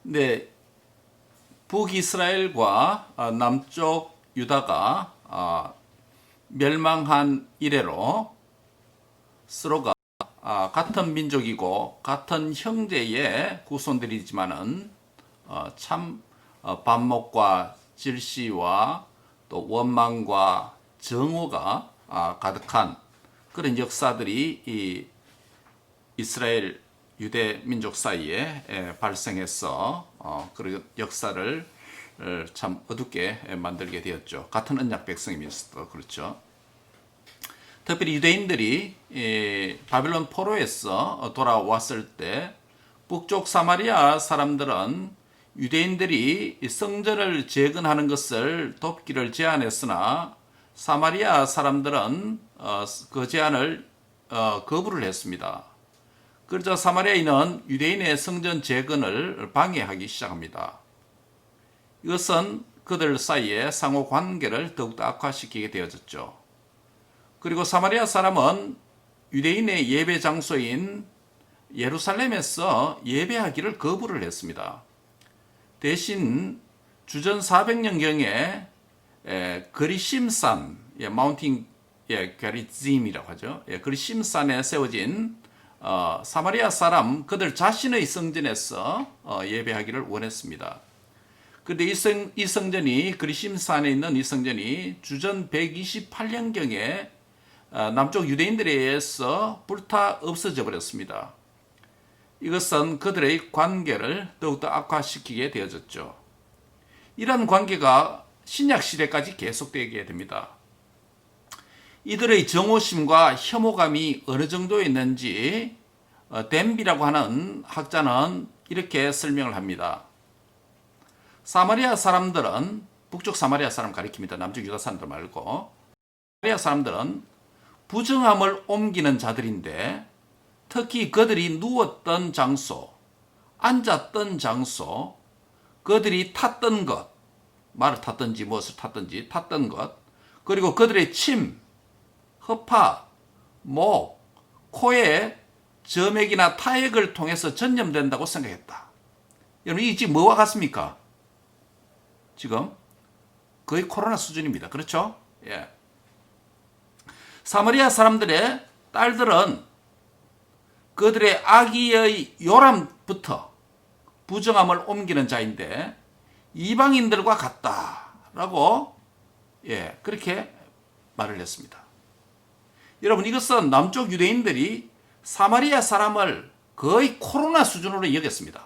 네, 북이스라엘과 남쪽 유다가 멸망한 이래로 서로가 같은 민족이고 같은 형제의 후손들이지만은 참 반목과 질시와 또 원망과 정오가 가득한 그런 역사들이 이 이스라엘 유대 민족 사이에 발생해서 그런 역사를 참 어둡게 만들게 되었죠. 같은 언약 백성이면서도 그렇죠. 특별히 유대인들이 바벨론 포로에서 돌아왔을 때 북쪽 사마리아 사람들은 유대인들이 성전을 재건하는 것을 돕기를 제안했으나 사마리아 사람들은 그 제안을 거부를 했습니다. 그러자 사마리아인은 유대인의 성전 재건을 방해하기 시작합니다. 이것은 그들 사이의 상호 관계를 더욱더 악화시키게 되어졌죠. 그리고 사마리아 사람은 유대인의 예배 장소인 예루살렘에서 예배하기를 거부를 했습니다. 대신 주전 400년경에 그리심산, 마운틴 게리즘이라고 하죠. 그리심산에 세워진 사마리아 사람 그들 자신의 성전에서 예배하기를 원했습니다. 그런데 이 성전이 그리심산에 있는 이 성전이 주전 128년경에 남쪽 유대인들에 의해서 불타 없어져 버렸습니다. 이것은 그들의 관계를 더욱더 악화시키게 되어졌죠. 이런 관계가 신약 시대까지 계속되게 됩니다. 이들의 정오심과 혐오감이 어느 정도였는지 댐비라고 하는 학자는 이렇게 설명을 합니다. 사마리아 사람들은 북쪽 사마리아 사람 가리킵니다. 남쪽 유다 사람들 말고. 사마리아 사람들은 부정함을 옮기는 자들인데 특히 그들이 누웠던 장소, 앉았던 장소, 그들이 탔던 것, 말을 탔든지 무엇을 탔든지 탔던 것, 그리고 그들의 침, 허파, 목, 코에 점액이나 타액을 통해서 전염된다고 생각했다. 여러분, 이게 지금 뭐와 같습니까? 지금 거의 코로나 수준입니다. 그렇죠? 예. 사마리아 사람들의 딸들은 그들의 아기의 요람부터 부정함을 옮기는 자인데 이방인들과 같다라고 그렇게 말을 했습니다. 여러분, 이것은 남쪽 유대인들이 사마리아 사람을 거의 코로나 수준으로 여겼습니다.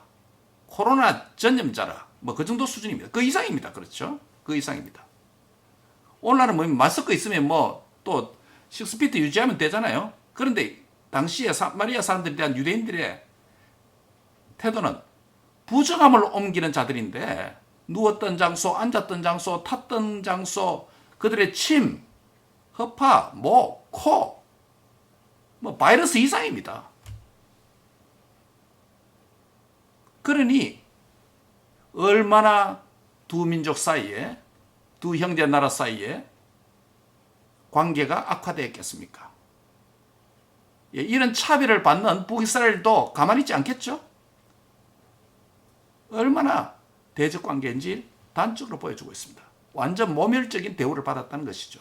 코로나 전염자라 뭐 그 정도 수준입니다. 그 이상입니다. 그렇죠? 그 이상입니다. 오늘날은 뭐 마스크 있으면 뭐 또 6피트 유지하면 되잖아요. 그런데 당시에 사마리아 사람들에 대한 유대인들의 태도는 부정함을 옮기는 자들인데 누웠던 장소, 앉았던 장소, 탔던 장소, 그들의 침, 허파, 목, 코, 뭐 바이러스 이상입니다. 그러니 얼마나 두 민족 사이에, 두 형제 나라 사이에 관계가 악화되었겠습니까? 이런 차별을 받는 북이스라엘도 가만히 있지 않겠죠? 얼마나 대적 관계인지 단적으로 보여주고 있습니다. 완전 모멸적인 대우를 받았다는 것이죠.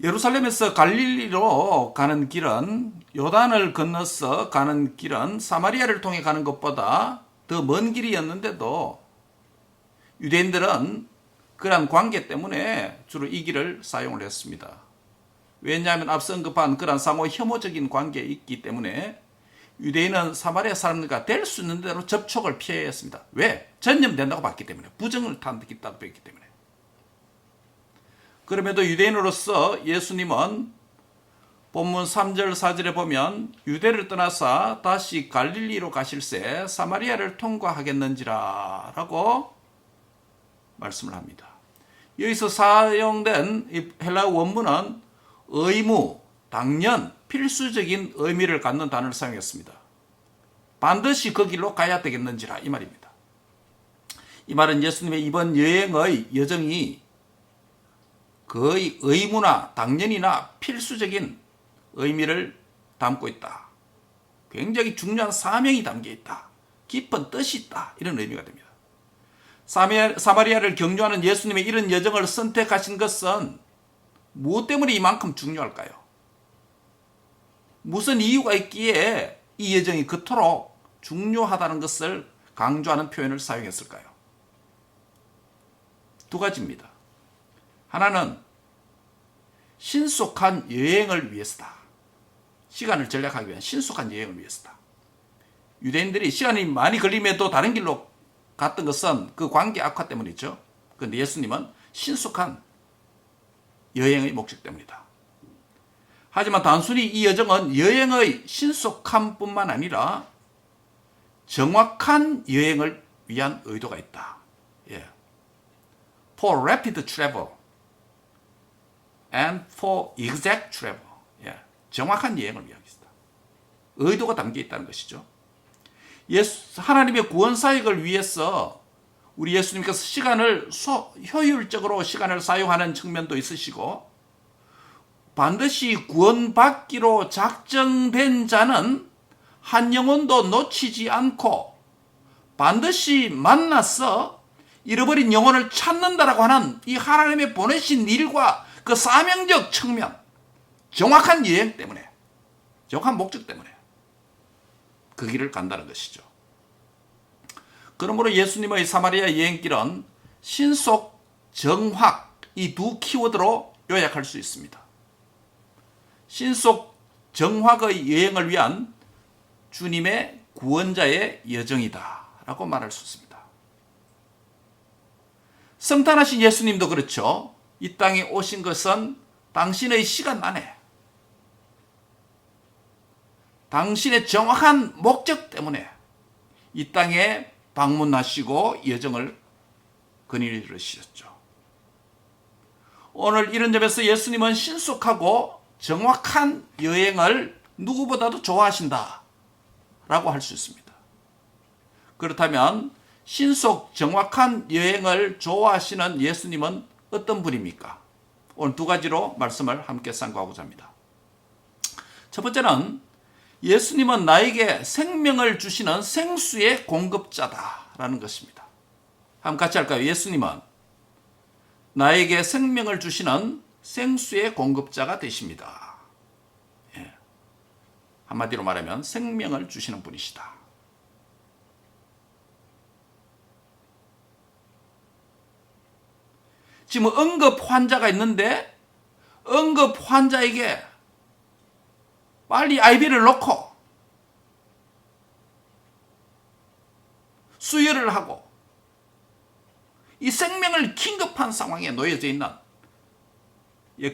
예루살렘에서 갈릴리로 가는 길은, 요단을 건너서 가는 길은 사마리아를 통해 가는 것보다 더 먼 길이었는데도 유대인들은 그러한 관계 때문에 주로 이 길을 사용을 했습니다. 왜냐하면 앞서 언급한 그런 상호 혐오적인 관계에 있기 때문에 유대인은 사마리아 사람들과 될 수 있는 대로 접촉을 피해야 했습니다. 왜? 전염된다고 봤기 때문에. 부정을 탄다고 봤기 때문에. 그럼에도 유대인으로서 예수님은 본문 3절 4절에 보면 유대를 떠나사 다시 갈릴리로 가실새 사마리아를 통과하겠는지라 라고 말씀을 합니다. 여기서 사용된 이 헬라어 원문은 의무, 당연, 필수적인 의미를 갖는 단어를 사용했습니다. 반드시 그 길로 가야 되겠는지라 이 말입니다. 이 말은 예수님의 이번 여행의 여정이 거의 의무나 당연이나 필수적인 의미를 담고 있다. 굉장히 중요한 사명이 담겨 있다. 깊은 뜻이 있다. 이런 의미가 됩니다. 사마리아를 경주하는 예수님의 이런 여정을 선택하신 것은 무엇 때문에 이만큼 중요할까요? 무슨 이유가 있기에 이 여정이 그토록 중요하다는 것을 강조하는 표현을 사용했을까요? 두 가지입니다. 하나는 신속한 여행을 위해서다. 시간을 절약하기 위한 신속한 여행을 위해서다. 유대인들이 시간이 많이 걸림에도 다른 길로 갔던 것은 그 관계 악화 때문이죠. 그런데 예수님은 신속한 여행의 목적 때문이다. 하지만 단순히 이 여정은 여행의 신속함뿐만 아니라 정확한 여행을 위한 의도가 있다. 예. For rapid travel and for exact travel. 예. 정확한 여행을 위한 것이다. 의도가 담겨 있다는 것이죠. 하나님의 구원 사역을 위해서 우리 예수님께서 시간을 효율적으로 시간을 사용하는 측면도 있으시고, 반드시 구원받기로 작정된 자는 한 영혼도 놓치지 않고 반드시 만나서 잃어버린 영혼을 찾는다라고 하는 이 하나님의 보내신 일과 그 사명적 측면, 정확한 여행 때문에, 정확한 목적 때문에 그 길을 간다는 것이죠. 그러므로 예수님의 사마리아 여행길은 신속, 정확, 이 두 키워드로 요약할 수 있습니다. 신속, 정확의 여행을 위한 주님의 구원자의 여정이다 라고 말할 수 있습니다. 성탄하신 예수님도 그렇죠. 이 땅에 오신 것은 당신의 시간 안에, 당신의 정확한 목적 때문에 이 땅에 방문하시고 여정을 거니르셨죠. 오늘 이런 점에서 예수님은 신속하고 정확한 여행을 누구보다도 좋아하신다 라고 할 수 있습니다. 그렇다면 신속 정확한 여행을 좋아하시는 예수님은 어떤 분입니까? 오늘 두 가지로 말씀을 함께 상고하고자 합니다. 첫 번째는 예수님은 나에게 생명을 주시는 생수의 공급자다라는 것입니다. 한번 같이 할까요? 예수님은 나에게 생명을 주시는 생수의 공급자가 되십니다. 예. 한마디로 말하면 생명을 주시는 분이시다. 지금 응급 환자가 있는데 응급 환자에게 빨리 IV를 놓고 수혈을 하고 이 생명을 긴급한 상황에 놓여져 있는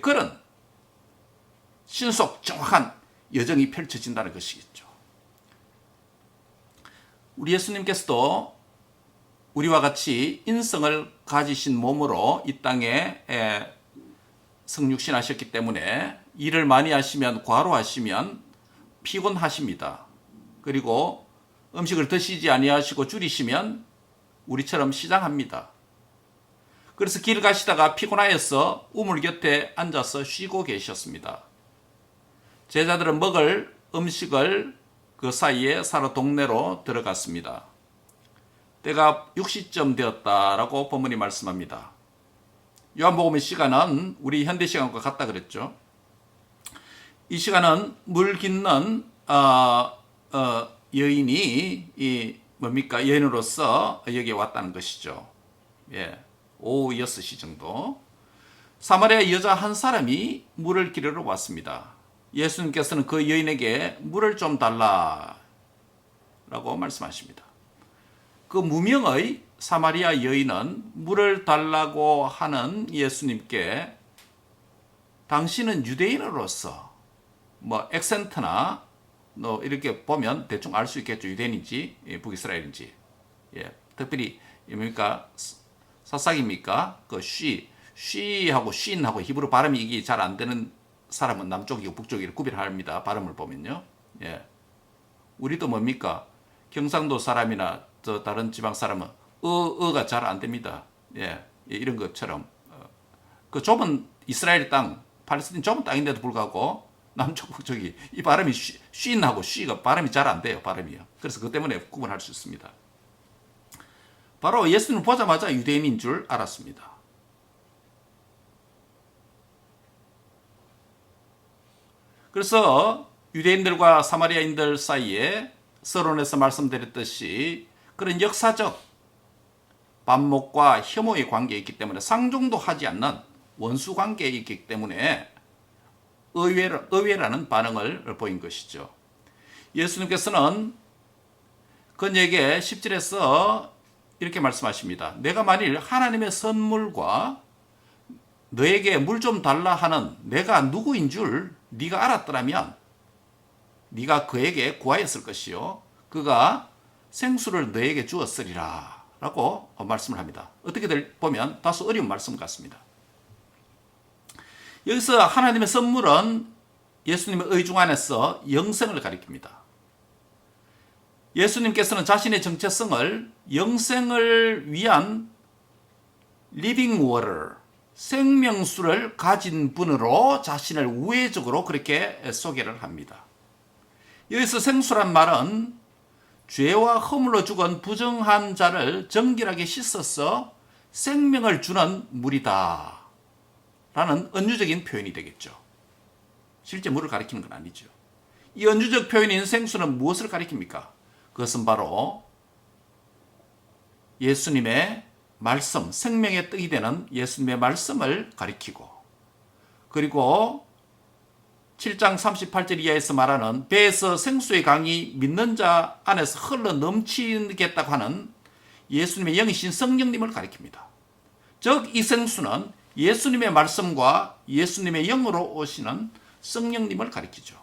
그런 신속 정확한 여정이 펼쳐진다는 것이겠죠. 우리 예수님께서도 우리와 같이 인성을 가지신 몸으로 이 땅에 성육신하셨기 때문에 일을 많이 하시면, 과로하시면 피곤하십니다. 그리고 음식을 드시지 아니하시고 줄이시면 우리처럼 시장합니다. 그래서 길 가시다가 피곤하여서 우물 곁에 앉아서 쉬고 계셨습니다. 제자들은 먹을 음식을 그 사이에 사러 동네로 들어갔습니다. 때가 6시쯤 되었다라고 본문이 말씀합니다. 요한복음의 시간은 우리 현대 시간과 같다 그랬죠. 이 시간은 물 깃는 여인이 여인으로서 여기에 왔다는 것이죠. 예, 오후 6시 정도. 사마리아 여자 한 사람이 물을 기르러 왔습니다. 예수님께서는 그 여인에게 물을 좀 달라라고 말씀하십니다. 그 무명의 사마리아 여인은 물을 달라고 하는 예수님께 당신은 유대인으로서 액센트나 이렇게 보면 대충 알 수 있겠죠. 유대인인지 북이스라엘인지. 예, 특별히 뭡니까? 사삭입니까? 그 쉬하고 쉰하고 히브리 발음이 이게 잘 안 되는 사람은 남쪽이고 북쪽이고 구별합니다. 발음을 보면요. 예. 우리도 뭡니까? 경상도 사람이나 저 다른 지방 사람은 어가 잘 안 됩니다. 예. 이런 것처럼 그 좁은 이스라엘 땅, 팔레스틴 좁은 땅인데도 불구하고 남쪽 북쪽이 이 발음이 쉰하고 쉬가 발음이 잘 안 돼요. 발음이요. 그래서 그 때문에 구분할 수 있습니다. 바로 예수님을 보자마자 유대인인 줄 알았습니다. 그래서 유대인들과 사마리아인들 사이에 서론에서 말씀드렸듯이 그런 역사적 반목과 혐오의 관계에 있기 때문에 상종도 하지 않는 원수 관계에 있기 때문에 의외라는 반응을 보인 것이죠. 예수님께서는 그녀에게 10절에서 이렇게 말씀하십니다. 내가 만일 하나님의 선물과 너에게 물 좀 달라 하는 내가 누구인 줄 네가 알았더라면 네가 그에게 구하였을 것이요 그가 생수를 너에게 주었으리라 라고 말씀을 합니다. 어떻게 보면 다소 어려운 말씀 같습니다. 여기서 하나님의 선물은 예수님의 의중 안에서 영생을 가리킵니다. 예수님께서는 자신의 정체성을 영생을 위한 living water, 생명수를 가진 분으로 자신을 우회적으로 그렇게 소개를 합니다. 여기서 생수란 말은 죄와 허물로 죽은 부정한 자를 정결하게 씻어서 생명을 주는 물이다 라는 은유적인 표현이 되겠죠. 실제 물을 가리키는 건 아니죠. 이 은유적 표현인 생수는 무엇을 가리킵니까? 그것은 바로 예수님의 말씀, 생명의 떡이 되는 예수님의 말씀을 가리키고 그리고 7장 38절 이하에서 말하는 배에서 생수의 강이 믿는 자 안에서 흘러 넘치겠다고 하는 예수님의 영이신 성령님을 가리킵니다. 즉 이 생수는 예수님의 말씀과 예수님의 영으로 오시는 성령님을 가리키죠.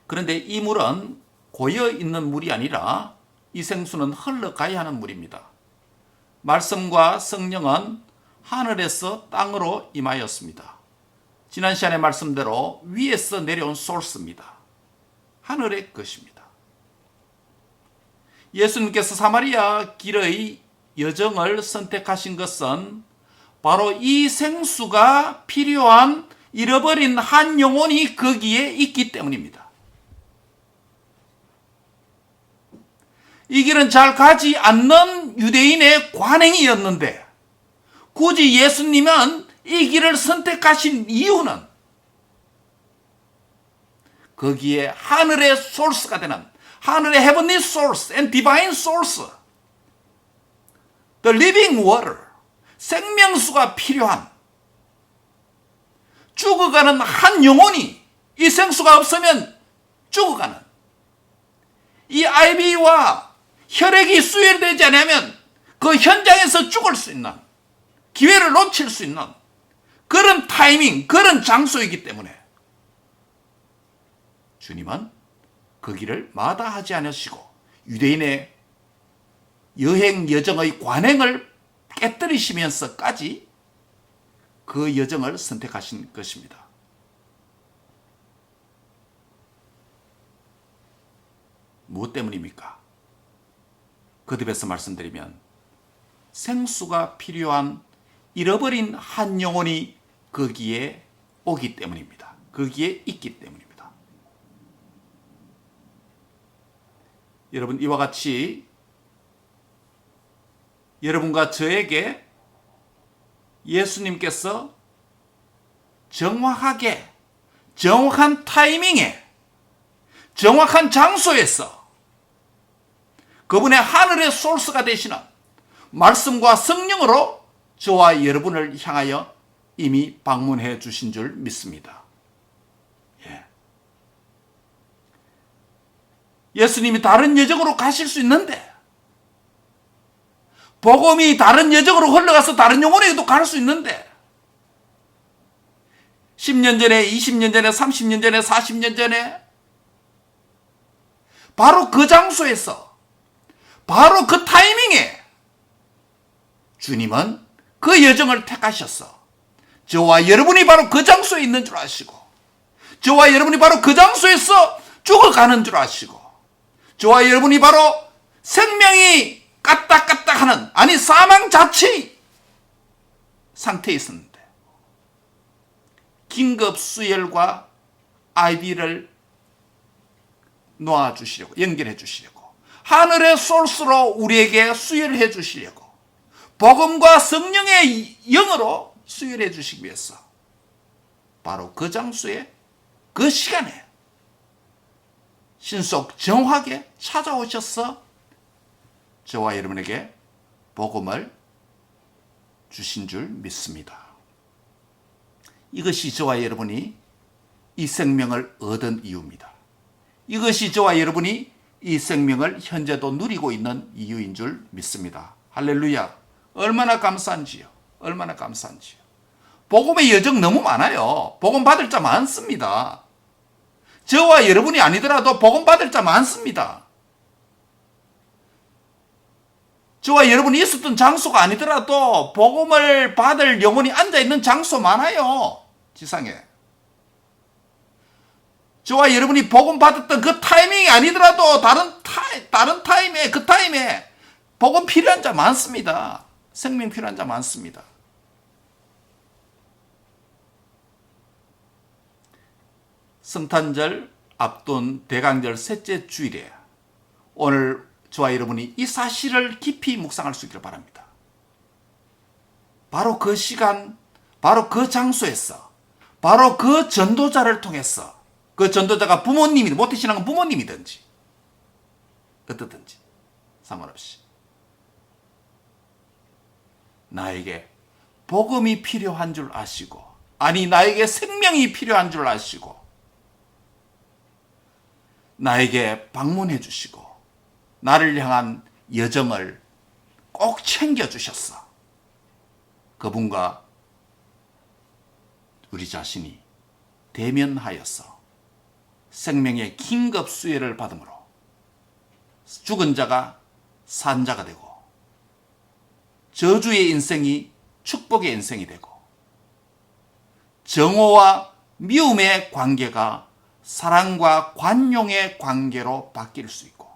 그런데 이 물은 고여 있는 물이 아니라 이 생수는 흘러가야 하는 물입니다. 말씀과 성령은 하늘에서 땅으로 임하였습니다. 지난 시간의 말씀대로 위에서 내려온 소스입니다. 하늘의 것입니다. 예수님께서 사마리아 길의 여정을 선택하신 것은 바로 이 생수가 필요한 잃어버린 한 영혼이 거기에 있기 때문입니다. 이 길은 잘 가지 않는 유대인의 관행이었는데 굳이 예수님은 이 길을 선택하신 이유는 거기에 하늘의 소스가 되는 하늘의 heavenly source and divine source, the living water, 생명수가 필요한 죽어가는 한 영혼이 이 생수가 없으면 죽어가는 이 IV와 혈액이 수혈되지 않으면 그 현장에서 죽을 수 있는 기회를 놓칠 수 있는 그런 타이밍, 그런 장소이기 때문에 주님은 그 길을 마다하지 않으시고 유대인의 여행 여정의 관행을 깨뜨리시면서까지 그 여정을 선택하신 것입니다. 무엇 때문입니까? 거듭해서 말씀드리면 생수가 필요한 잃어버린 한 영혼이 거기에 오기 때문입니다. 거기에 있기 때문입니다. 여러분, 이와 같이 여러분과 저에게 예수님께서 정확하게 정확한 타이밍에 정확한 장소에서 그분의 하늘의 소스가 되시는 말씀과 성령으로 저와 여러분을 향하여 이미 방문해 주신 줄 믿습니다. 예수님이 다른 여정으로 가실 수 있는데 복음이 다른 여정으로 흘러가서 다른 영혼에게도 갈 수 있는데 10년 전에, 20년 전에, 30년 전에, 40년 전에 바로 그 장소에서 바로 그 타이밍에 주님은 그 여정을 택하셨어. 저와 여러분이 바로 그 장소에 있는 줄 아시고 저와 여러분이 바로 그 장소에서 죽어가는 줄 아시고 저와 여러분이 바로 생명이 까딱까딱하는 아니 사망 자체의 상태에 있었는데 긴급 수혈과 IV를 놓아주시려고, 연결해 주시려고, 하늘의 소스로 우리에게 수혈해 주시려고, 복음과 성령의 영으로 수혈해 주시기 위해서 바로 그 장소에 그 시간에 신속 정확하게 찾아오셔서 저와 여러분에게 복음을 주신 줄 믿습니다. 이것이 저와 여러분이 이 생명을 얻은 이유입니다. 이것이 저와 여러분이 이 생명을 현재도 누리고 있는 이유인 줄 믿습니다. 할렐루야. 얼마나 감사한지요. 얼마나 감사한지요. 복음의 여정 너무 많아요. 복음 받을 자 많습니다. 저와 여러분이 아니더라도 복음 받을 자 많습니다. 저와 여러분이 있었던 장소가 아니더라도 복음을 받을 영혼이 앉아있는 장소 많아요. 지상에. 저와 여러분이 복음 받았던 그 타이밍이 아니더라도 다른 타임에, 그 타임에 복음 필요한 자 많습니다. 생명 필요한 자 많습니다. 성탄절 앞둔 대강절 셋째 주일에 오늘 저와 여러분이 이 사실을 깊이 묵상할 수 있기를 바랍니다. 바로 그 시간, 바로 그 장소에서, 바로 그 전도자를 통해서, 그 전도자가 부모님이든 모태신앙은 부모님이든지 어떻든지 상관없이 나에게 복음이 필요한 줄 아시고, 아니 나에게 생명이 필요한 줄 아시고, 나에게 방문해 주시고 나를 향한 여정을 꼭 챙겨주셨어. 그분과 우리 자신이 대면하여서 생명의 긴급 수혜를 받음으로 죽은 자가 산 자가 되고, 저주의 인생이 축복의 인생이 되고, 정오와 미움의 관계가 사랑과 관용의 관계로 바뀔 수 있고,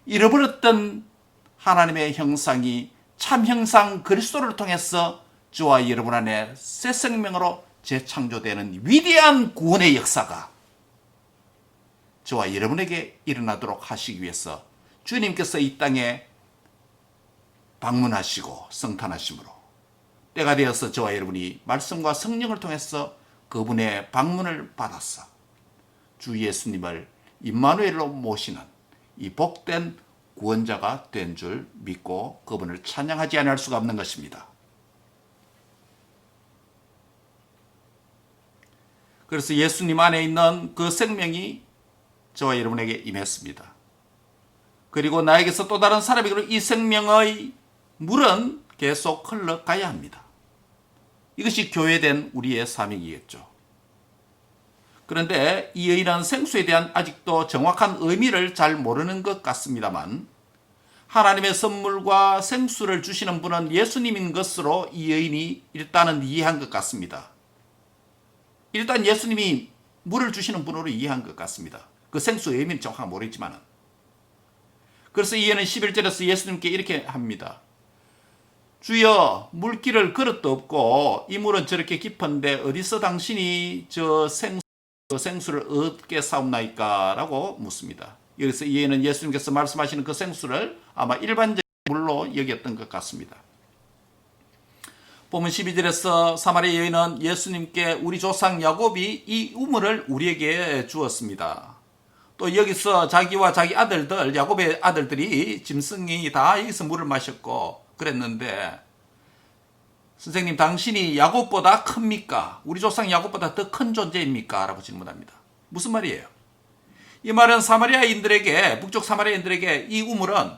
잃어버렸던 하나님의 형상이 참 형상 그리스도를 통해서 저와 여러분 안에 새 생명으로 재창조되는 위대한 구원의 역사가 저와 여러분에게 일어나도록 하시기 위해서 주님께서 이 땅에 방문하시고 성탄하심으로 때가 되어서 저와 여러분이 말씀과 성령을 통해서 그분의 방문을 받았어 주 예수님을 임마누엘로 모시는 이 복된 구원자가 된 줄 믿고 그분을 찬양하지 않을 수가 없는 것입니다. 그래서 예수님 안에 있는 그 생명이 저와 여러분에게 임했습니다. 그리고 나에게서 또 다른 사람에게로 이 생명의 물은 계속 흘러가야 합니다. 이것이 교회된 우리의 사명이겠죠. 그런데 이 여인은 생수에 대한 아직도 정확한 의미를 잘 모르는 것 같습니다만, 하나님의 선물과 생수를 주시는 분은 예수님인 것으로 이 여인이 일단은 이해한 것 같습니다. 일단 예수님이 물을 주시는 분으로 이해한 것 같습니다. 그 생수의 의미는 정확하게 모르겠지만은. 그래서 이 여인은 11절에서 예수님께 이렇게 합니다. 주여, 물길을 그릇도 없고 이 물은 저렇게 깊은데 어디서 당신이 저 생수를 얻게 사옵나이까? 라고 묻습니다. 여기서 이해는 예수님께서 말씀하시는 그 생수를 아마 일반적인 물로 여겼던 것 같습니다. 보면 12절에서 사마리아 여인은 예수님께 우리 조상 야곱이 이 우물을 우리에게 주었습니다. 또 여기서 자기와 자기 아들들, 야곱의 아들들이 짐승이 다 여기서 물을 마셨고 그랬는데, 선생님 당신이 야곱보다 큽니까? 우리 조상 야곱보다 더 큰 존재입니까? 라고 질문합니다. 무슨 말이에요? 이 말은 사마리아인들에게, 북쪽 사마리아인들에게 이 우물은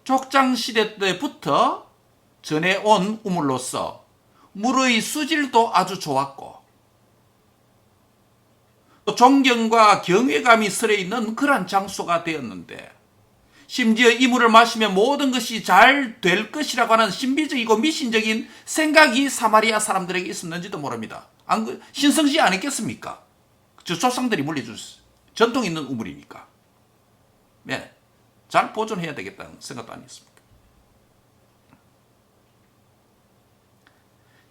족장시대 때부터 전해온 우물로서 물의 수질도 아주 좋았고 존경과 경외감이 서려있는 그런 장소가 되었는데, 심지어 이 물을 마시면 모든 것이 잘 될 것이라고 하는 신비적이고 미신적인 생각이 사마리아 사람들에게 있었는지도 모릅니다. 신성시 아니겠습니까? 저 조상들이 물려준 전통 있는 우물이니까. 네, 잘 보존해야 되겠다는 생각도 아니었습니다.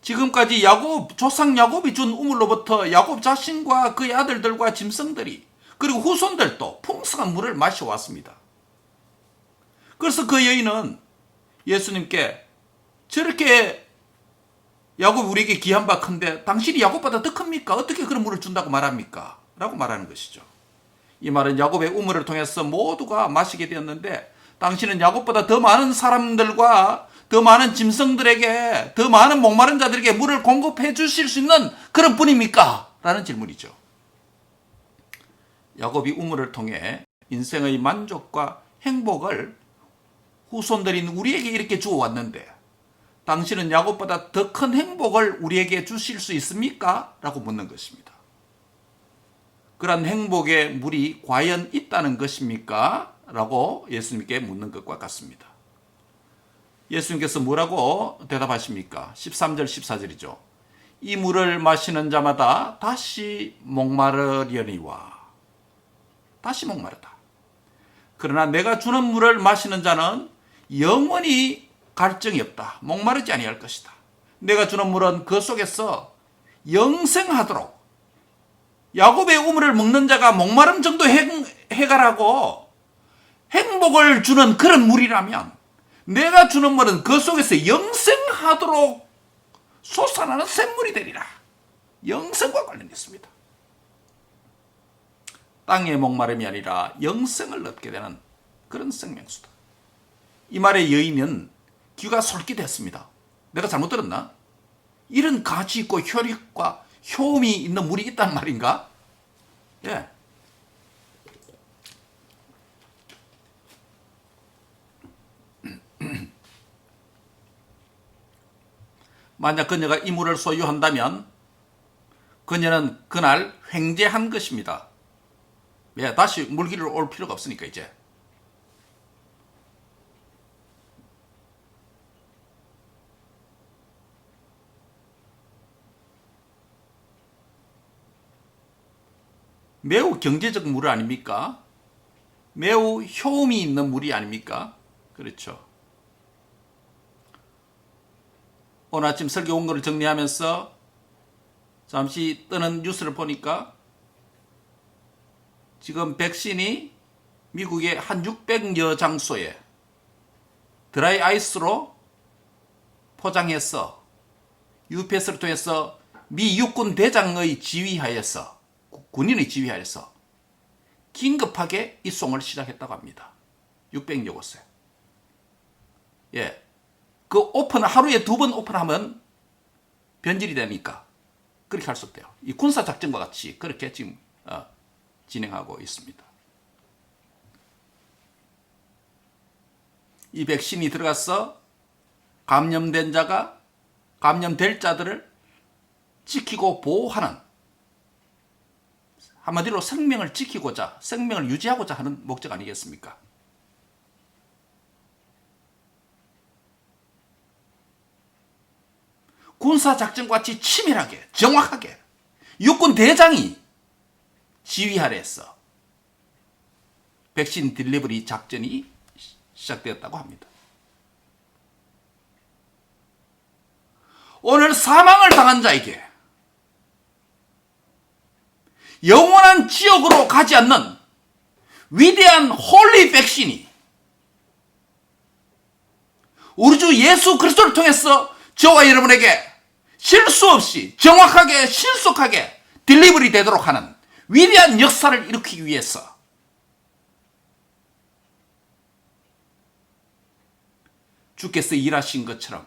지금까지 조상 야곱이 준 우물로부터 야곱 자신과 그의 아들들과 짐승들이 그리고 후손들도 풍성한 물을 마셔왔습니다. 그래서 그 여인은 예수님께 저렇게 야곱이 우리에게 귀한 바 큰데 당신이 야곱보다 더 큽니까? 어떻게 그런 물을 준다고 말합니까? 라고 말하는 것이죠. 이 말은 야곱의 우물을 통해서 모두가 마시게 되었는데 당신은 야곱보다 더 많은 사람들과 더 많은 짐승들에게 더 많은 목마른 자들에게 물을 공급해 주실 수 있는 그런 분입니까? 라는 질문이죠. 야곱이 우물을 통해 인생의 만족과 행복을 후손들인 우리에게 이렇게 주어왔는데 당신은 야곱보다 더 큰 행복을 우리에게 주실 수 있습니까? 라고 묻는 것입니다. 그런 행복의 물이 과연 있다는 것입니까? 라고 예수님께 묻는 것과 같습니다. 예수님께서 뭐라고 대답하십니까? 13절 14절이죠. 이 물을 마시는 자마다 다시 목마르려니와. 다시 목마르다. 그러나 내가 주는 물을 마시는 자는 영원히 갈증이 없다. 목마르지 아니할 것이다. 내가 주는 물은 그 속에서 영생하도록 야곱의 우물을 먹는 자가 목마름 정도 해결하고 행복을 주는 그런 물이라면 내가 주는 물은 그 속에서 영생하도록 솟아나는 샘물이 되리라. 영생과 관련있습니다. 땅의 목마름이 아니라 영생을 얻게 되는 그런 생명수다. 이 말에 여인은 귀가 솔깃했습니다. 내가 잘못 들었나? 이런 가치 있고 혈육과 효험이 있는 물이 있단 말인가? 예. 만약 그녀가 이 물을 소유한다면 그녀는 그날 횡재한 것입니다. 예, 다시 물길로 올 필요가 없으니까 이제. 매우 경제적 물 아닙니까? 매우 효험이 있는 물이 아닙니까? 그렇죠. 오늘 아침 설교 온 거를 정리하면서 잠시 뜨는 뉴스를 보니까 지금 백신이 미국의 한 600여 장소에 드라이 아이스로 포장해서 UPS를 통해서 미 육군 대장의 지휘하에서 군인의 지휘하에서 긴급하게 입송을 시작했다고 합니다. 600여 곳에. 예. 그 하루에 2번 오픈하면 변질이 되니까 그렇게 할 수 없대요. 이 군사작전과 같이 그렇게 지금 진행하고 있습니다. 이 백신이 들어가서 감염된 자가 감염될 자들을 지키고 보호하는, 한마디로 생명을 지키고자, 생명을 유지하고자 하는 목적 아니겠습니까? 군사작전과 같이 치밀하게, 정확하게 육군 대장이 지휘 아래에서 백신 딜리버리 작전이 시작되었다고 합니다. 오늘 사망을 당한 자에게 영원한 지옥으로 가지 않는 위대한 홀리 백신이 우리 주 예수 그리스도를 통해서 저와 여러분에게 실수 없이 정확하게 신속하게 딜리버리 되도록 하는 위대한 역사를 일으키기 위해서 주께서 일하신 것처럼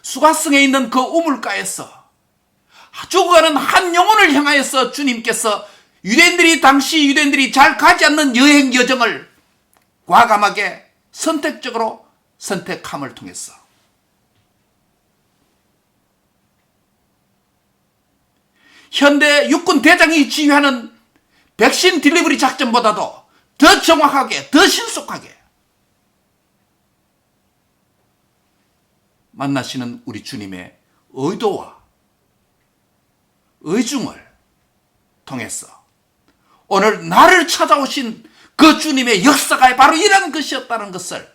수가성에 있는 그 우물가에서 죽어가는 한 영혼을 향하여서 주님께서 당시 유대인들이 잘 가지 않는 여행 여정을 과감하게 선택적으로 선택함을 통해서 현대 육군 대장이 지휘하는 백신 딜리버리 작전보다도 더 정확하게, 더 신속하게 만나시는 우리 주님의 의도와 의중을 통해서 오늘 나를 찾아오신 그 주님의 역사가 바로 이런 것이었다는 것을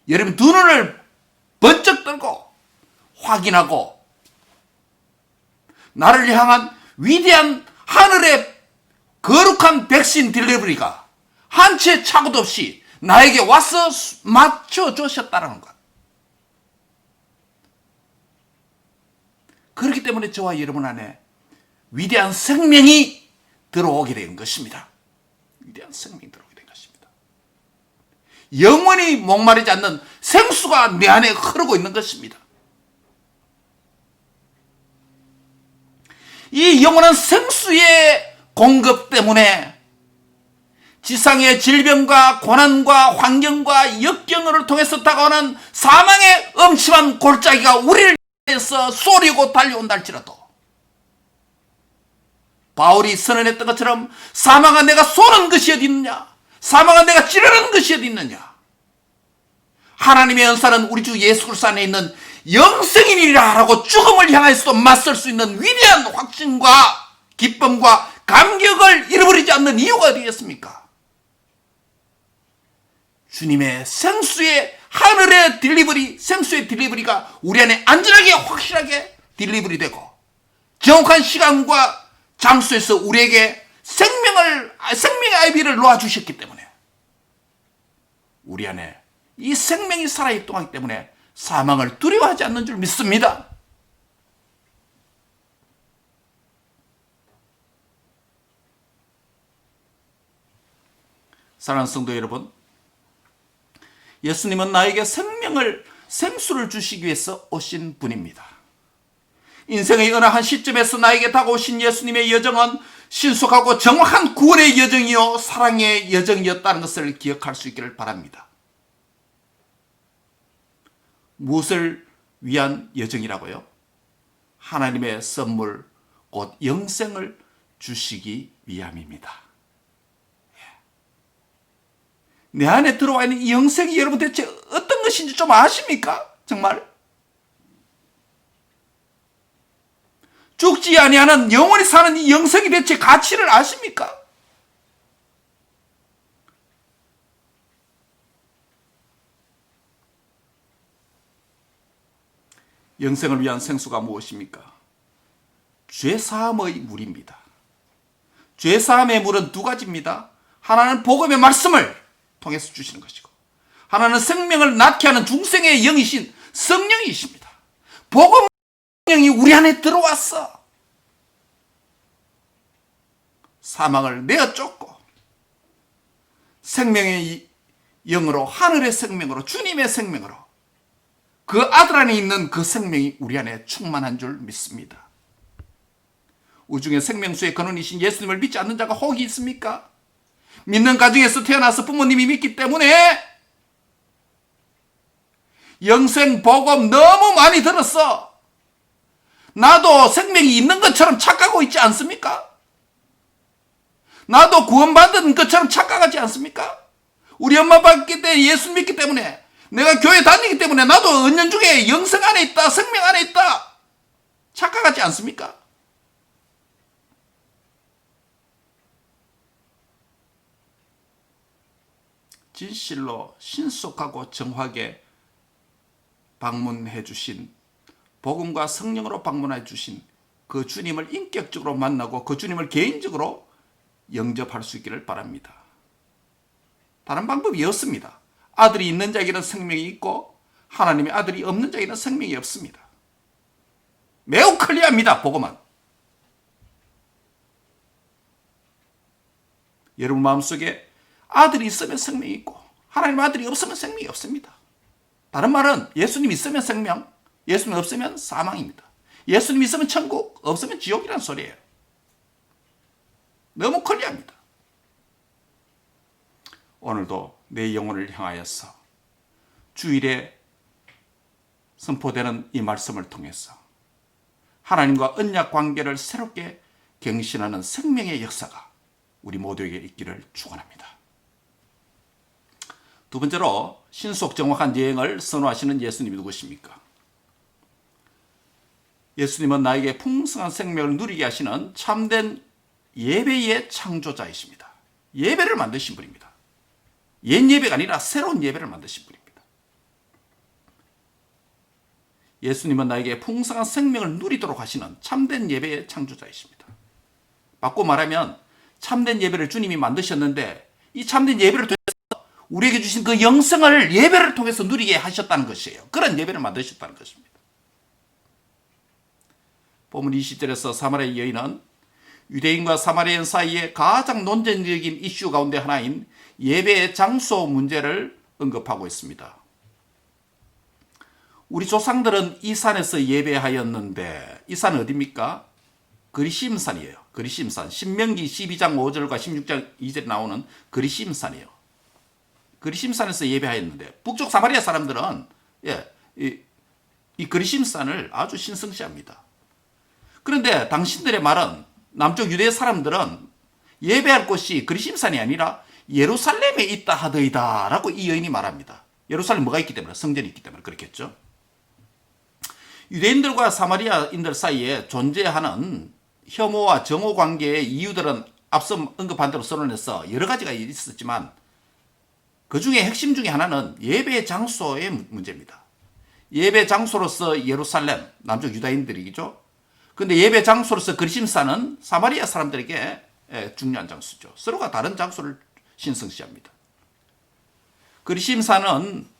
여러분 두 눈을 번쩍 들고 확인하고 나를 향한 위대한 하늘의 거룩한 백신 딜리버리가 한 채 착오도 없이 나에게 와서 맞춰 주셨다는 것. 그렇기 때문에 저와 여러분 안에 위대한 생명이 들어오게 된 것입니다. 위대한 생명이 들어오게 된 것입니다. 영원히 목마르지 않는 생수가 내 안에 흐르고 있는 것입니다. 이 영원한 생수의 공급 때문에 지상의 질병과 고난과 환경과 역경을 통해서 다가오는 사망의 엄침한 골짜기가 우리를 위해서 쏘리고 달려온다 할지라도 바울이 선언했던 것처럼 사망아 내가 쏘는 것이 어디 있느냐, 사망아 내가 찌르는 것이 어디 있느냐. 하나님의 은사는 우리 주 예수 그리스도 안에 있는 영생이니라 라고 죽음을 향해서도 맞설 수 있는 위대한 확신과 기쁨과 감격을 잃어버리지 않는 이유가 어디겠습니까? 주님의 생수의 하늘의 딜리버리, 생수의 딜리버리가 우리 안에 안전하게 확실하게 딜리버리 되고 정확한 시간과 장소에서 우리에게 생명의 아이비를 놓아주셨기 때문에 우리 안에 이 생명이 살아있동하기 때문에 사망을 두려워하지 않는 줄 믿습니다. 사랑하는 성도 여러분, 예수님은 나에게 생수를 주시기 위해서 오신 분입니다. 인생의 어느 한 시점에서 나에게 다가오신 예수님의 여정은 신속하고 정확한 구원의 여정이요 사랑의 여정이었다는 것을 기억할 수 있기를 바랍니다. 무엇을 위한 여정이라고요? 하나님의 선물, 곧 영생을 주시기 위함입니다. 내 안에 들어와 있는 이 영생이 여러분 대체 어떤 것인지 좀 아십니까? 정말? 죽지 아니하는 영원히 사는 이 영생이 대체 가치를 아십니까? 영생을 위한 생수가 무엇입니까? 죄사함의 물입니다. 죄사함의 물은 두 가지입니다. 하나는 복음의 말씀을 통해서 주시는 것이고 하나는 생명을 낳게 하는 중생의 영이신 성령이십니다. 복음의 영이 우리 안에 들어왔어 사망을 내어 쫓고 생명의 영으로 하늘의 생명으로 주님의 생명으로 그 아들 안에 있는 그 생명이 우리 안에 충만한 줄 믿습니다. 우중의 생명수의 근원이신 예수님을 믿지 않는 자가 혹이 있습니까? 믿는 가정에서 태어나서 부모님이 믿기 때문에 영생 복음 너무 많이 들었어. 나도 생명이 있는 것처럼 착각하고 있지 않습니까? 나도 구원받은 것처럼 착각하지 않습니까? 우리 엄마 아빠 때 예수 믿기 때문에 내가 교회 다니기 때문에 나도 은연중에 영생 안에 있다, 생명 안에 있다 착각하지 않습니까? 진실로 신속하고 정확하게 방문해 주신 복음과 성령으로 방문해 주신 그 주님을 인격적으로 만나고 그 주님을 개인적으로 영접할 수 있기를 바랍니다. 다른 방법이 없습니다. 아들이 있는 자에게는 생명이 있고 하나님의 아들이 없는 자에게는 생명이 없습니다. 매우 클리어합니다. 복음은. 여러분 마음속에 아들이 있으면 생명이 있고 하나님의 아들이 없으면 생명이 없습니다. 다른 말은 예수님 있으면 생명, 예수님 없으면 사망입니다. 예수님 있으면 천국, 없으면 지옥이라는 소리예요. 너무 클리어합니다. 오늘도 내 영혼을 향하여서 주일에 선포되는 이 말씀을 통해서 하나님과 언약 관계를 새롭게 갱신하는 생명의 역사가 우리 모두에게 있기를 축원합니다. 두 번째로 신속 정확한 여행을 선호하시는 예수님이 누구십니까? 예수님은 나에게 풍성한 생명을 누리게 하시는 참된 예배의 창조자이십니다. 예배를 만드신 분입니다. 옛 예배가 아니라 새로운 예배를 만드신 분입니다. 예수님은 나에게 풍성한 생명을 누리도록 하시는 참된 예배의 창조자이십니다. 바꿔 말하면 참된 예배를 주님이 만드셨는데 이 참된 예배를 통해서 우리에게 주신 그 영생을 예배를 통해서 누리게 하셨다는 것이에요. 그런 예배를 만드셨다는 것입니다. 본문 20절에서 사마리아 여인은 유대인과 사마리아인 사이에 가장 논쟁적인 이슈 가운데 하나인 예배의 장소 문제를 언급하고 있습니다. 우리 조상들은 이 산에서 예배하였는데 이 산은 어디입니까? 그리심산이에요. 그리심산. 신명기 12장 5절과 16장 2절에 나오는 그리심산이에요. 그리심산에서 예배하였는데 북쪽 사마리아 사람들은 이 그리심산을 아주 신성시합니다. 그런데 당신들의 말은 남쪽 유대 사람들은 예배할 곳이 그리심산이 아니라 예루살렘에 있다 하더이다 라고 이 여인이 말합니다. 예루살렘 뭐가 있기 때문에 성전이 있기 때문에 그렇겠죠. 유대인들과 사마리아인들 사이에 존재하는 혐오와 정오 관계의 이유들은 앞서 언급한 대로 서론에서 여러 가지가 있었지만 그 중에 핵심 중에 하나는 예배 장소의 문제입니다. 예배 장소로서 예루살렘, 남쪽 유다인들이죠. 그런데 예배 장소로서 그리심산은 사마리아 사람들에게 중요한 장소죠. 서로가 다른 장소를 신성시합니다. 그리심산은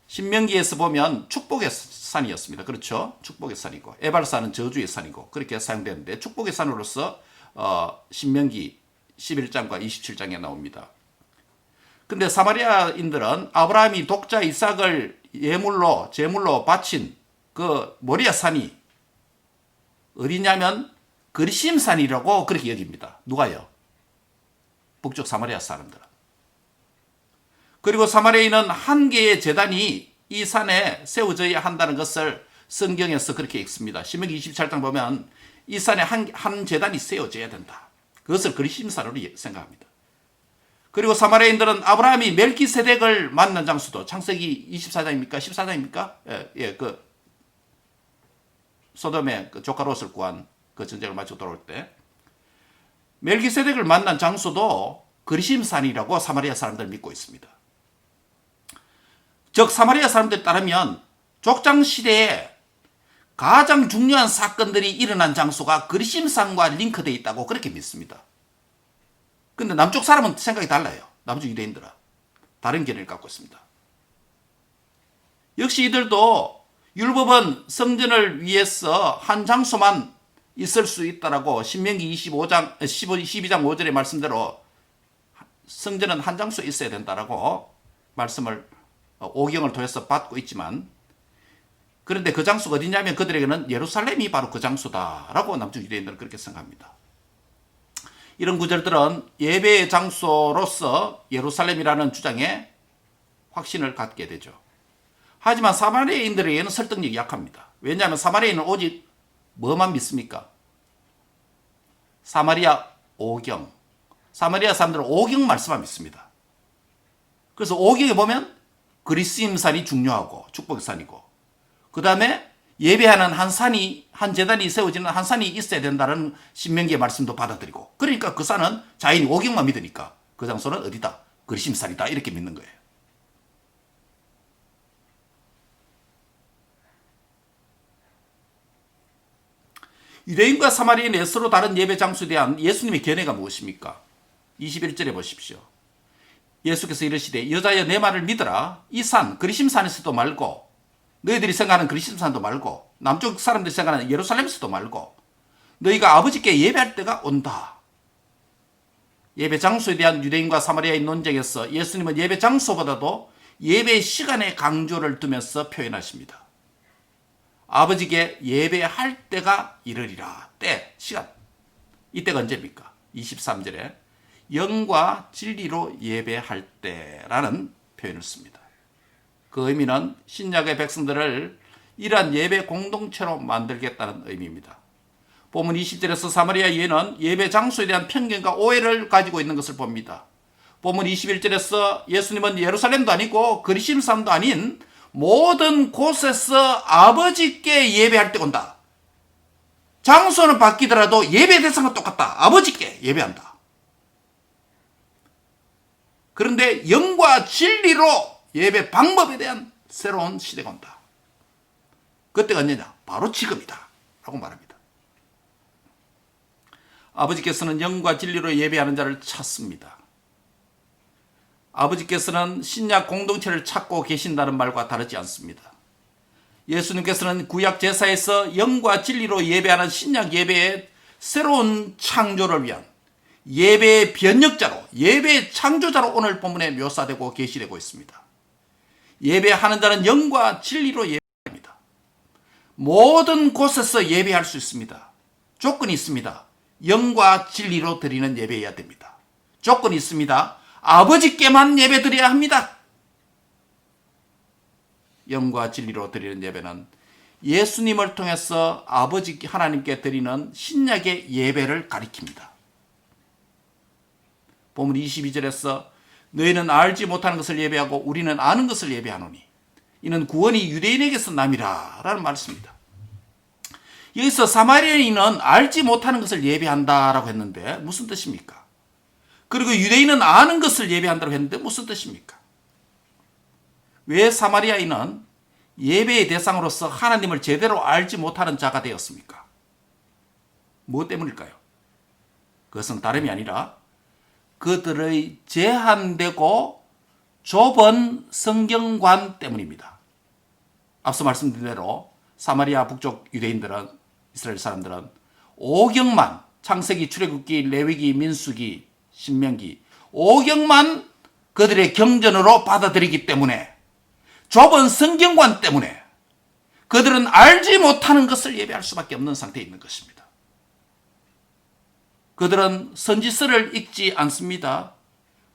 신명기에서 보면 축복의 산이었습니다. 그렇죠? 축복의 산이고 에발산은 저주의 산이고 그렇게 사용되는데 축복의 산으로서 신명기 11장과 27장에 나옵니다. 근데 사마리아인들은 아브라함이 독자 이삭을 제물로 바친 그 모리아 산이 어디냐면 그리심산이라고 그렇게 여깁니다. 누가요? 북쪽 사마리아 사람들은. 그리고 사마리아인은 한 개의 제단이 이 산에 세워져야 한다는 것을 성경에서 그렇게 읽습니다. 신명기 27장 보면 이 산에 한 제단이 세워져야 된다. 그것을 그리심산으로 생각합니다. 그리고 사마리아인들은 아브라함이 멜기세덱을 만난 장소도 창세기 24장입니까? 14장입니까? 그 소돔의 그 조카 롯을 구한 그 전쟁을 마치고 돌아올 때 멜기세덱을 만난 장소도 그리심산이라고 사마리아 사람들 믿고 있습니다. 즉 사마리아 사람들 따르면 족장시대에 가장 중요한 사건들이 일어난 장소가 그리심산과 링크되어 있다고 그렇게 믿습니다. 근데 남쪽 사람은 생각이 달라요. 남쪽 유대인들은 다른 견해를 갖고 있습니다. 역시 이들도 율법은 성전을 위해서 한 장소만 있을 수 있다라고 신명기 12장 5절의 말씀대로 성전은 한 장소에 있어야 된다라고 말씀을 오경을 통해서 받고 있지만 그런데 그 장소가 어디냐면 그들에게는 예루살렘이 바로 그 장소다라고 남쪽 유대인들은 그렇게 생각합니다. 이런 구절들은 예배의 장소로서 예루살렘이라는 주장에 확신을 갖게 되죠. 하지만 사마리아인들에게는 설득력이 약합니다. 왜냐하면 사마리아인은 오직 뭐만 믿습니까? 사마리아 오경. 사마리아 사람들은 오경 말씀만 믿습니다. 그래서 오경에 보면 그리심산이 중요하고 축복의 산이고 그 다음에 예배하는 한 제단이 세워지는 한 산이 있어야 된다는 신명기의 말씀도 받아들이고 그러니까 그 산은 자연히 오경만 믿으니까 그 장소는 어디다? 그리심산이다 이렇게 믿는 거예요. 유대인과 사마리아인의 서로 다른 예배 장소에 대한 예수님의 견해가 무엇입니까? 21절에 보십시오. 예수께서 이르시되 여자여 내 말을 믿으라. 이 산 그리심산에서도 말고 너희들이 생각하는 그리심산도 말고 남쪽 사람들이 생각하는 예루살렘에서도 말고 너희가 아버지께 예배할 때가 온다. 예배 장소에 대한 유대인과 사마리아인 논쟁에서 예수님은 예배 장소보다도 예배 시간의 강조를 두면서 표현하십니다. 아버지께 예배할 때가 이르리라. 때, 시간. 이때가 언제입니까? 23절에 영과 진리로 예배할 때라는 표현을 씁니다. 그 의미는 신약의 백성들을 이러한 예배 공동체로 만들겠다는 의미입니다. 본문 20절에서 사마리아 여인은 예배 장소에 대한 편견과 오해를 가지고 있는 것을 봅니다. 본문 21절에서 예수님은 예루살렘도 아니고 그리심산도 아닌 모든 곳에서 아버지께 예배할 때 온다. 장소는 바뀌더라도 예배 대상은 똑같다. 아버지께 예배한다. 그런데 영과 진리로 예배 방법에 대한 새로운 시대가 온다. 그때가 언제냐? 바로 지금이다 라고 말합니다. 아버지께서는 영과 진리로 예배하는 자를 찾습니다. 아버지께서는 신약 공동체를 찾고 계신다는 말과 다르지 않습니다. 예수님께서는 구약 제사에서 영과 진리로 예배하는 신약 예배의 새로운 창조를 위한 예배의 변혁자로, 예배의 창조자로 오늘 본문에 묘사되고 계시되고 있습니다. 예배하는 자는 영과 진리로 예배합니다. 모든 곳에서 예배할 수 있습니다. 조건이 있습니다. 영과 진리로 드리는 예배여야 됩니다. 조건이 있습니다. 아버지께만 예배 드려야 합니다. 영과 진리로 드리는 예배는 예수님을 통해서 아버지 하나님께 드리는 신약의 예배를 가리킵니다. 본문 22절에서 너희는 알지 못하는 것을 예배하고 우리는 아는 것을 예배하노니 이는 구원이 유대인에게서 남이라 라는 말씀입니다. 여기서 사마리아인은 알지 못하는 것을 예배한다라고 했는데 무슨 뜻입니까? 그리고 유대인은 아는 것을 예배한다고 했는데 무슨 뜻입니까? 왜 사마리아인은 예배의 대상으로서 하나님을 제대로 알지 못하는 자가 되었습니까? 무엇 때문일까요? 그것은 다름이 아니라 그들의 제한되고 좁은 성경관 때문입니다. 앞서 말씀드린 대로 사마리아 북쪽 유대인들은, 이스라엘 사람들은 5경만, 창세기, 출애굽기, 레위기, 민수기, 신명기 5경만 그들의 경전으로 받아들이기 때문에, 좁은 성경관 때문에 그들은 알지 못하는 것을 예배할 수밖에 없는 상태에 있는 것입니다. 그들은 선지서를 읽지 않습니다.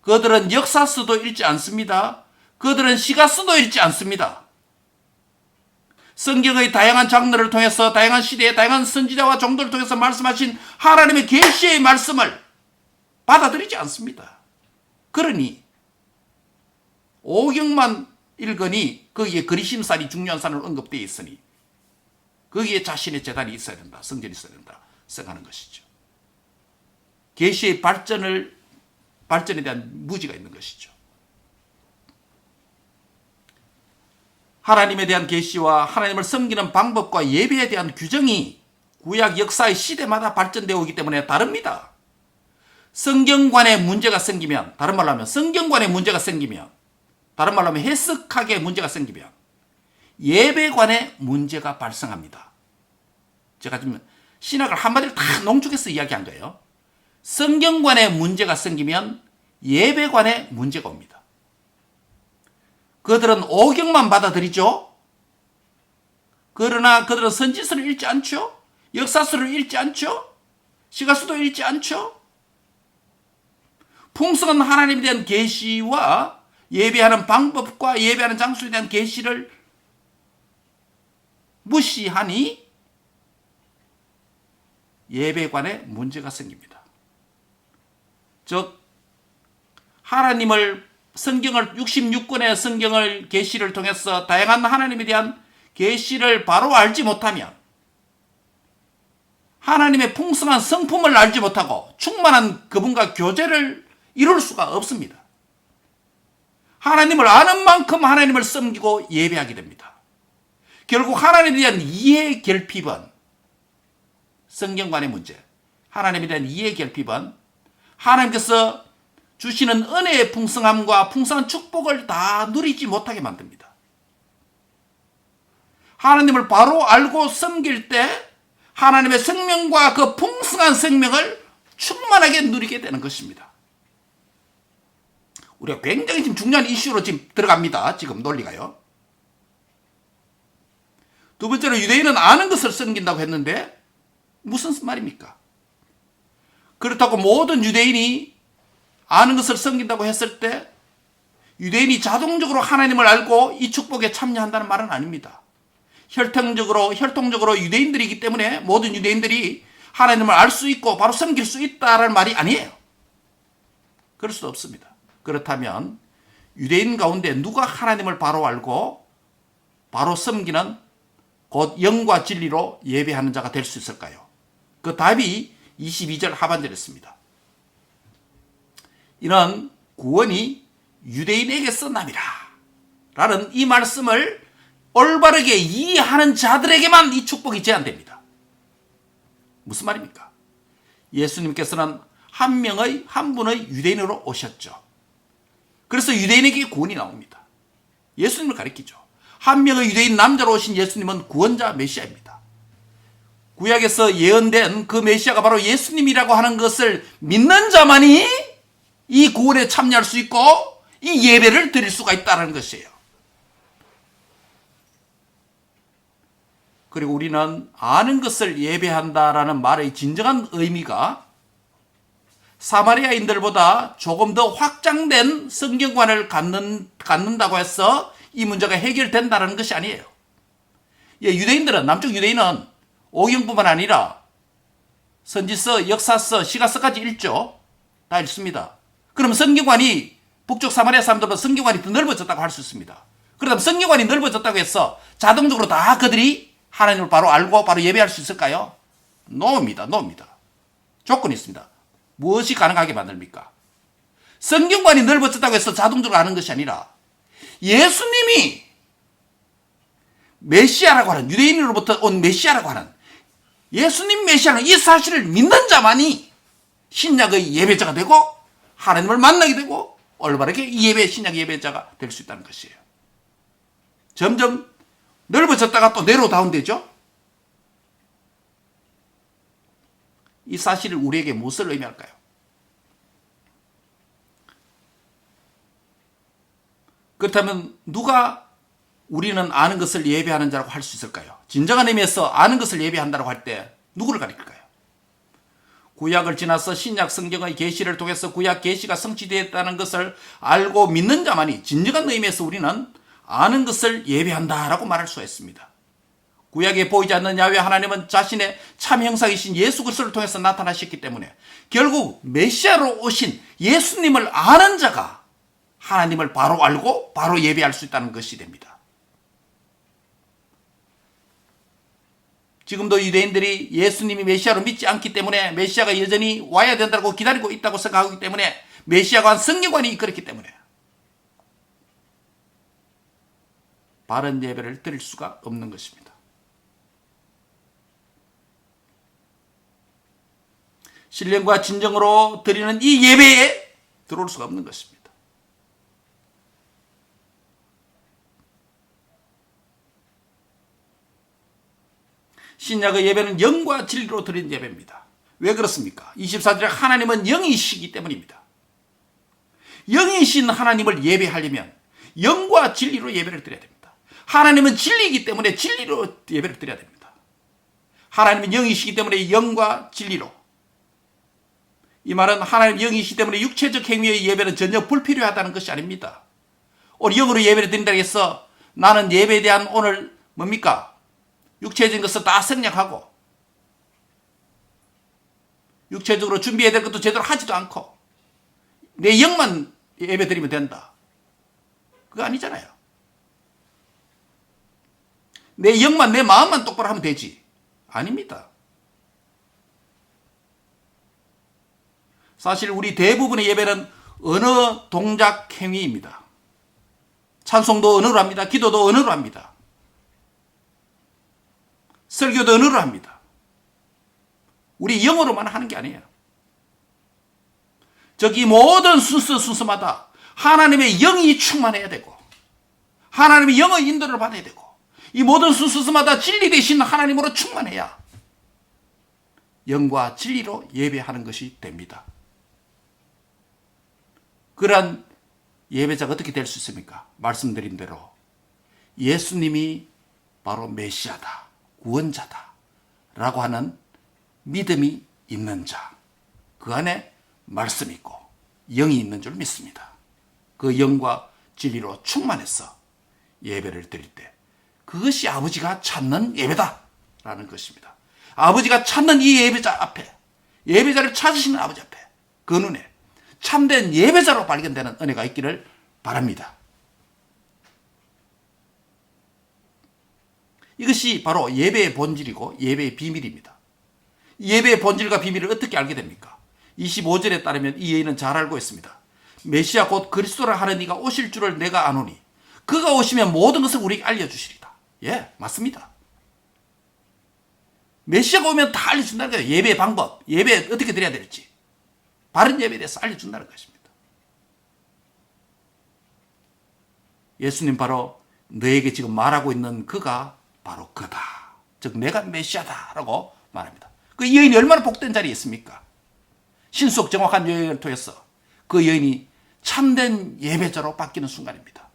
그들은 역사서도 읽지 않습니다. 그들은 시가서도 읽지 않습니다. 성경의 다양한 장르를 통해서 다양한 시대의 다양한 선지자와 종들을 통해서 말씀하신 하나님의 계시의 말씀을 받아들이지 않습니다. 그러니 오경만 읽으니 거기에 그리심산이 중요한 산으로 언급되어 있으니 거기에 자신의 재단이 있어야 된다, 성전이 있어야 된다 생각하는 것이죠. 계시의 발전에 대한 무지가 있는 것이죠. 하나님에 대한 계시와 하나님을 섬기는 방법과 예배에 대한 규정이 구약 역사의 시대마다 발전되어 오기 때문에 다릅니다. 성경관에 문제가 생기면, 다른 말로 하면 성경관에 문제가 생기면, 다른 말로 하면 해석학에 문제가 생기면 예배관에 문제가 발생합니다. 제가 지금 신학을 한마디로 다 농축해서 이야기한 거예요. 성경관에 문제가 생기면 예배관에 문제가 옵니다. 그들은 오경만 받아들이죠. 그러나 그들은 선지서를 읽지 않죠. 역사서를 읽지 않죠. 시가서도 읽지 않죠. 풍성한 하나님에 대한 계시와 예배하는 방법과 예배하는 장소에 대한 계시를 무시하니 예배관에 문제가 생깁니다. 즉 하나님을 성경을 66권의 성경을 계시를 통해서 다양한 하나님에 대한 계시를 바로 알지 못하면, 하나님의 풍성한 성품을 알지 못하고 충만한 그분과 교제를 이룰 수가 없습니다. 하나님을 아는 만큼 하나님을 섬기고 예배하게 됩니다. 결국 하나님에 대한 이해 결핍은, 성경관의 문제, 하나님에 대한 이해 결핍은 하나님께서 주시는 은혜의 풍성함과 풍성한 축복을 다 누리지 못하게 만듭니다. 하나님을 바로 알고 섬길 때 하나님의 생명과 그 풍성한 생명을 충만하게 누리게 되는 것입니다. 우리가 굉장히 지금 중요한 이슈로 지금 들어갑니다. 지금 논리가요. 두 번째로 유대인은 아는 것을 섬긴다고 했는데 무슨 말입니까? 그렇다고 모든 유대인이 아는 것을 섬긴다고 했을 때 유대인이 자동적으로 하나님을 알고 이 축복에 참여한다는 말은 아닙니다. 혈통적으로 유대인들이기 때문에 모든 유대인들이 하나님을 알 수 있고 바로 섬길 수 있다라는 말이 아니에요. 그럴 수 없습니다. 그렇다면 유대인 가운데 누가 하나님을 바로 알고 바로 섬기는 곧 영과 진리로 예배하는 자가 될 수 있을까요? 그 답이 22절 하반절에 있습니다. 이는 구원이 유대인에게서 남이라 라는 이 말씀을 올바르게 이해하는 자들에게만 이 축복이 제한됩니다. 무슨 말입니까? 예수님께서는 한 분의 유대인으로 오셨죠. 그래서 유대인에게 구원이 나옵니다. 예수님을 가리키죠. 한 명의 유대인 남자로 오신 예수님은 구원자 메시아입니다. 구약에서 예언된 그 메시아가 바로 예수님이라고 하는 것을 믿는 자만이 이 구원에 참여할 수 있고 이 예배를 드릴 수가 있다는 것이에요. 그리고 우리는 아는 것을 예배한다라는 말의 진정한 의미가 사마리아인들보다 조금 더 확장된 성경관을 갖는다고 해서 이 문제가 해결된다는 것이 아니에요. 유대인들은, 남쪽 유대인은 오경뿐만 아니라 선지서, 역사서, 시가서까지 읽죠. 다 읽습니다. 그럼 성경관이 북쪽 사마리아 사람들보다 성경관이 더 넓어졌다고 할 수 있습니다. 그렇다면 성경관이 넓어졌다고 해서 자동적으로 다 그들이 하나님을 바로 알고 바로 예배할 수 있을까요? 노입니다. 조건이 있습니다. 무엇이 가능하게 만듭니까? 성경관이 넓어졌다고 해서 자동적으로 아는 것이 아니라 예수님이 메시아라고 하는, 유대인으로부터 온 메시아라고 하는 예수님 메시아는 이 사실을 믿는 자만이 신약의 예배자가 되고 하나님을 만나게 되고 올바르게 이 신약 예배자가 될 수 있다는 것이에요. 점점 넓어졌다가 또 내로 다운되죠. 이 사실을 우리에게 무엇을 의미할까요? 그렇다면 누가 우리는 아는 것을 예배하는 자라고 할 수 있을까요? 진정한 의미에서 아는 것을 예배한다고 할 때 누구를 가리킬까요? 구약을 지나서 신약 성경의 계시를 통해서 구약 계시가 성취되었다는 것을 알고 믿는 자만이 진정한 의미에서 우리는 아는 것을 예배한다라고 말할 수가 있습니다. 구약에 보이지 않는 야훼 하나님은 자신의 참 형상이신 예수 그리스도를 통해서 나타나셨기 때문에 결국 메시아로 오신 예수님을 아는 자가 하나님을 바로 알고 바로 예배할 수 있다는 것이 됩니다. 지금도 유대인들이 예수님이 메시아로 믿지 않기 때문에 메시아가 여전히 와야 된다고 기다리고 있다고 생각하기 때문에 메시아가 한 성경관이 그렇기 때문에 바른 예배를 드릴 수가 없는 것입니다. 신령과 진정으로 드리는 이 예배에 들어올 수가 없는 것입니다. 신약의 예배는 영과 진리로 드리는 예배입니다. 왜 그렇습니까? 24절에 하나님은 영이시기 때문입니다. 영이신 하나님을 예배하려면 영과 진리로 예배를 드려야 됩니다. 하나님은 진리이기 때문에 진리로 예배를 드려야 됩니다. 하나님은 영이시기 때문에 영과 진리로. 이 말은 하나님 영이시기 때문에 육체적 행위의 예배는 전혀 불필요하다는 것이 아닙니다. 오늘 영으로 예배를 드린다고 해서 나는 예배에 대한 오늘 뭡니까? 육체적인 것을 다 생략하고 육체적으로 준비해야 될 것도 제대로 하지도 않고 내 영만 예배 드리면 된다. 그거 아니잖아요. 내 영만 내 마음만 똑바로 하면 되지. 아닙니다. 사실 우리 대부분의 예배는 언어 동작 행위입니다. 찬송도 언어로 합니다. 기도도 언어로 합니다. 설교도 언어로 합니다. 우리 영어로만 하는 게 아니에요. 저기 모든 순서마다 하나님의 영이 충만해야 되고 하나님의 영의 인도를 받아야 되고 이 모든 순서마다 진리 되신 하나님으로 충만해야 영과 진리로 예배하는 것이 됩니다. 그러한 예배자가 어떻게 될 수 있습니까? 말씀드린 대로 예수님이 바로 메시아다, 구원자다 라고 하는 믿음이 있는 자, 그 안에 말씀이 있고 영이 있는 줄 믿습니다. 그 영과 진리로 충만해서 예배를 드릴 때 그것이 아버지가 찾는 예배다라는 것입니다. 아버지가 찾는 이 예배자 앞에, 예배자를 찾으시는 아버지 앞에 그 눈에 참된 예배자로 발견되는 은혜가 있기를 바랍니다. 이것이 바로 예배의 본질이고 예배의 비밀입니다. 예배의 본질과 비밀을 어떻게 알게 됩니까? 25절에 따르면 이 여인은 잘 알고 있습니다. 메시아 곧 그리스도라 하는 이가 오실 줄을 내가 아노니 그가 오시면 모든 것을 우리에게 알려주시리다. 예, 맞습니다. 메시아가 오면 다 알려준다는 거예요. 예배의 방법, 예배 어떻게 드려야 될지. 바른 예배에 대해서 알려준다는 것입니다. 예수님 바로 너에게 지금 말하고 있는 그가 바로 그다. 즉 내가 메시아다라고 말합니다. 그 여인이 얼마나 복된 자리에 있습니까? 신속 정확한 여행을 통해서 그 여인이 참된 예배자로 바뀌는 순간입니다.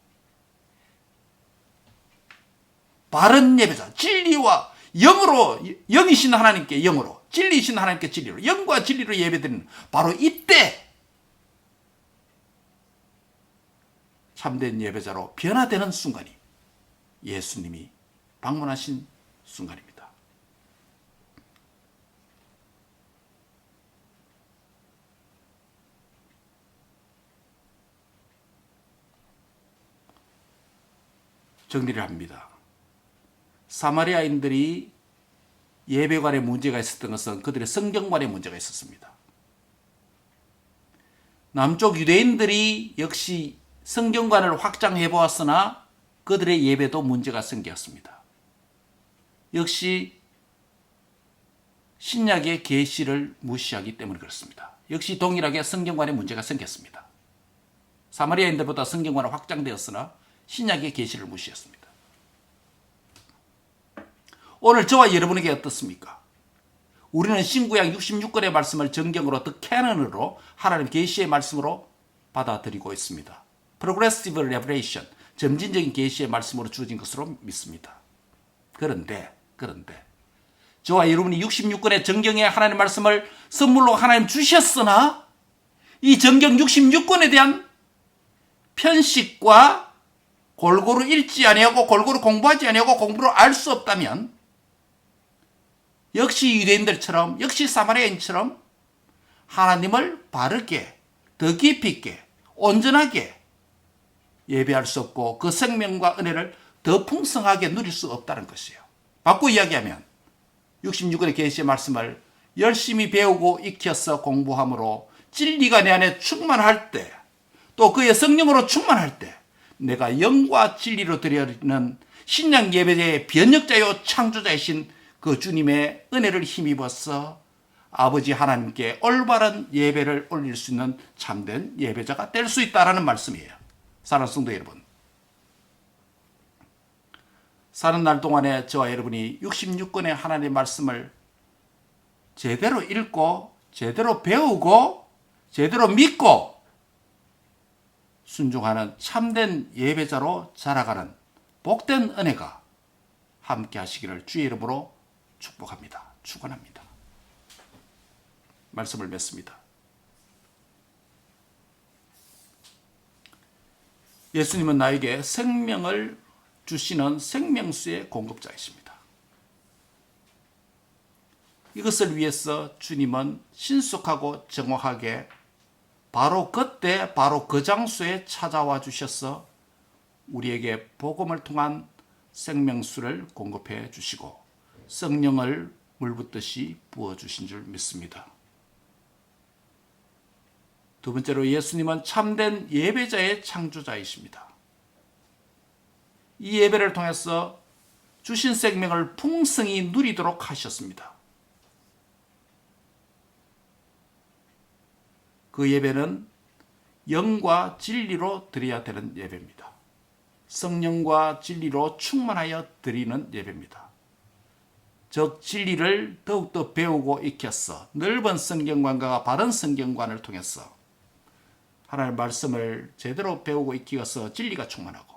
바른 예배자, 진리와 영으로, 영이신 하나님께 영으로, 진리이신 하나님께 진리로, 영과 진리로 예배드리는 바로 이때 참된 예배자로 변화되는 순간이 예수님이 방문하신 순간입니다. 정리를 합니다. 사마리아인들이 예배관에 문제가 있었던 것은 그들의 성경관에 문제가 있었습니다. 남쪽 유대인들이 역시 성경관을 확장해 보았으나 그들의 예배도 문제가 생겼습니다. 역시 신약의 계시를 무시하기 때문에 그렇습니다. 역시 동일하게 성경관에 문제가 생겼습니다. 사마리아인들보다 성경관은 확장되었으나 신약의 계시를 무시했습니다. 오늘 저와 여러분에게 어떻습니까? 우리는 신구약 66권의 말씀을 정경으로 더 캐논으로 하나님 계시의 말씀으로 받아들이고 있습니다. Progressive Revelation, 점진적인 계시의 말씀으로 주어진 것으로 믿습니다. 그런데 저와 여러분이 66권의 정경의 하나님 말씀을 선물로 하나님 주셨으나 이 정경 66권에 대한 편식과 골고루 읽지 아니하고 골고루 공부하지 아니하고 공부를 알 수 없다면 역시 유대인들처럼 역시 사마리아인처럼 하나님을 바르게 더 깊이 있게 온전하게 예배할 수 없고 그 생명과 은혜를 더 풍성하게 누릴 수 없다는 것이에요. 바꿔 이야기하면 66권의 계시의 말씀을 열심히 배우고 익혀서 공부함으로 진리가 내 안에 충만할 때 또 그의 성령으로 충만할 때 내가 영과 진리로 드리는 신약 예배의 변혁자요 창조자이신 그 주님의 은혜를 힘입어서 아버지 하나님께 올바른 예배를 올릴 수 있는 참된 예배자가 될 수 있다는 말씀이에요. 사랑하는 성도 여러분, 사는 날 동안에 저와 여러분이 66권의 하나님의 말씀을 제대로 읽고 제대로 배우고 제대로 믿고 순종하는 참된 예배자로 자라가는 복된 은혜가 함께 하시기를 주의 이름으로 축복합니다. 축원합니다. 말씀을 맺습니다. 예수님은 나에게 생명을 주시는 생명수의 공급자이십니다. 이것을 위해서 주님은 신속하고 정확하게 바로 그때 바로 그 장소에 찾아와 주셔서 우리에게 복음을 통한 생명수를 공급해 주시고 성령을 물 붓듯이 부어주신 줄 믿습니다. 두 번째로 예수님은 참된 예배자의 창조자이십니다. 이 예배를 통해서 주신 생명을 풍성히 누리도록 하셨습니다. 그 예배는 영과 진리로 드려야 되는 예배입니다. 성령과 진리로 충만하여 드리는 예배입니다. 즉 진리를 더욱더 배우고 익혀서 넓은 성경관과 바른 성경관을 통해서 하나님의 말씀을 제대로 배우고 익혀서 진리가 충만하고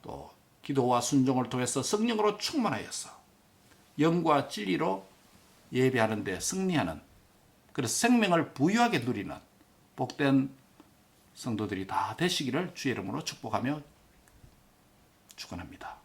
또 기도와 순종을 통해서 성령으로 충만하여서 영과 진리로 예배하는 데 승리하는, 그래서 생명을 부유하게 누리는 복된 성도들이 다 되시기를 주의 이름으로 축복하며 축원합니다.